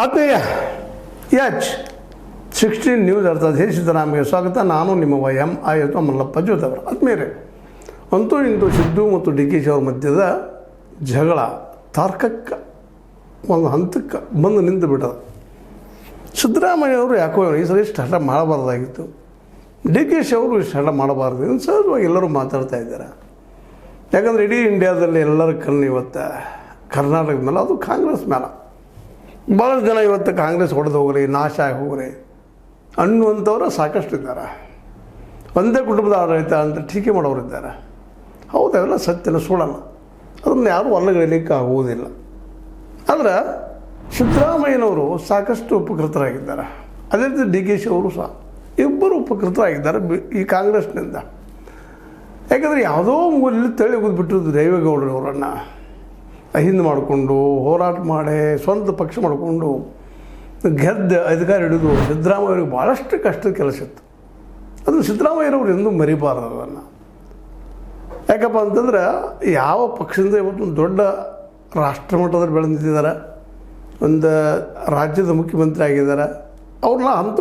ಆತ್ಮೀಯ H16 news ಅರ್ಥಾತ್ ಹೇ ಸಿದ್ದರಾಮಯ್ಯ ಸ್ವಾಗತ. ನಾನು ನಿಮ್ಮ YM ಮಲ್ಲಪ್ಪ ಜೋತವರು. ಆತ್ಮೀಯರೇ, ಅಂತೂ ಇಂದು ಸಿದ್ದು ಮತ್ತು ಡಿ ಕೆ ಶಿ ಅವ್ರ ಮಧ್ಯದ ಜಗಳ ತಾರ್ಕಕ್ಕೆ ಒಂದು ಹಂತಕ್ಕೆ ಬಂದು ನಿಂತು ಬಿಟ್ಟದ. ಸಿದ್ದರಾಮಯ್ಯವರು ಯಾಕೋ ಈ ಸಲ ಇಷ್ಟು ಹಠ ಮಾಡಬಾರ್ದಾಗಿತ್ತು, ಡಿ ಕೆ ಶಿ ಅವರು ಇಷ್ಟು ಹಠ ಮಾಡಬಾರ್ದು ಅಂತ ಸಹಜವಾಗಿ ಎಲ್ಲರೂ ಮಾತಾಡ್ತಾ ಇದ್ದಾರೆ. ಯಾಕಂದರೆ ಇಡೀ ಇಂಡಿಯಾದಲ್ಲಿ ಎಲ್ಲರ ಕಣ್ಣು ಇವತ್ತು ಕರ್ನಾಟಕದ ಮೇಲೆ, ಅದು ಕಾಂಗ್ರೆಸ್ ಮೇಲೆ. ಭಾಳಷ್ಟು ಜನ ಇವತ್ತು ಕಾಂಗ್ರೆಸ್ ಹೊಡೆದು ಹೋಗ್ರಿ, ನಾಶ ಆಗಿ ಹೋಗ್ರಿ ಅನ್ನುವಂಥವ್ರು ಸಾಕಷ್ಟು ಇದ್ದಾರೆ. ಒಂದೇ ಕುಟುಂಬದ ಆಡಳಿತ ಅಂತ ಟೀಕೆ ಮಾಡೋರಿದ್ದಾರೆ. ಹೌದು, ಅವೆಲ್ಲ ಸತ್ಯನ ಸುಳ್ಳಲ್ಲ, ಅದನ್ನು ಯಾರೂ ಅಲ್ಲಗಳಿಲಿಕ್ಕೆ ಆಗುವುದಿಲ್ಲ. ಆದರೆ ಸಿದ್ದರಾಮಯ್ಯನವರು ಸಾಕಷ್ಟು ಉಪಕೃತರಾಗಿದ್ದಾರೆ, ಅದೇ ರೀತಿ ಡಿ ಕೆ ಶಿ ಅವರು ಸಹ ಇಬ್ಬರು ಉಪಕೃತರಾಗಿದ್ದಾರೆ ಈ ಕಾಂಗ್ರೆಸ್ನಿಂದ. ಯಾಕಂದರೆ ಯಾವುದೋ ಮೂಲೆಯಲ್ಲಿ ತಳಿ ಹೋಗಿಬಿಟ್ಟಿರೋದು ದೇವೇಗೌಡರು ಅವರನ್ನು ಹಿಂದೆ ಮಾಡಿಕೊಂಡು ಹೋರಾಟ ಮಾಡಿ ಸ್ವಂತ ಪಕ್ಷ ಮಾಡಿಕೊಂಡು ಗೆದ್ದ ಅಧಿಕಾರ ಹಿಡಿದು ಸಿದ್ದರಾಮಯ್ಯವ್ರಿಗೆ ಭಾಳಷ್ಟು ಕಷ್ಟದ ಕೆಲಸ ಇತ್ತು. ಅದು ಸಿದ್ದರಾಮಯ್ಯರವ್ರು ಎಂದೂ ಮರಿಬಾರದು ಅದನ್ನು. ಯಾಕಪ್ಪ ಅಂತಂದ್ರೆ ಯಾವ ಪಕ್ಷದಿಂದ ಇವತ್ತು ಒಂದು ದೊಡ್ಡ ರಾಷ್ಟ್ರ ಮಟ್ಟದಲ್ಲಿ ಬೆಳೆದಿದ್ದಾರೆ, ಒಂದು ರಾಜ್ಯದ ಮುಖ್ಯಮಂತ್ರಿ ಆಗಿದ್ದಾರೆ. ಅವ್ರನ್ನ ಅಂಥ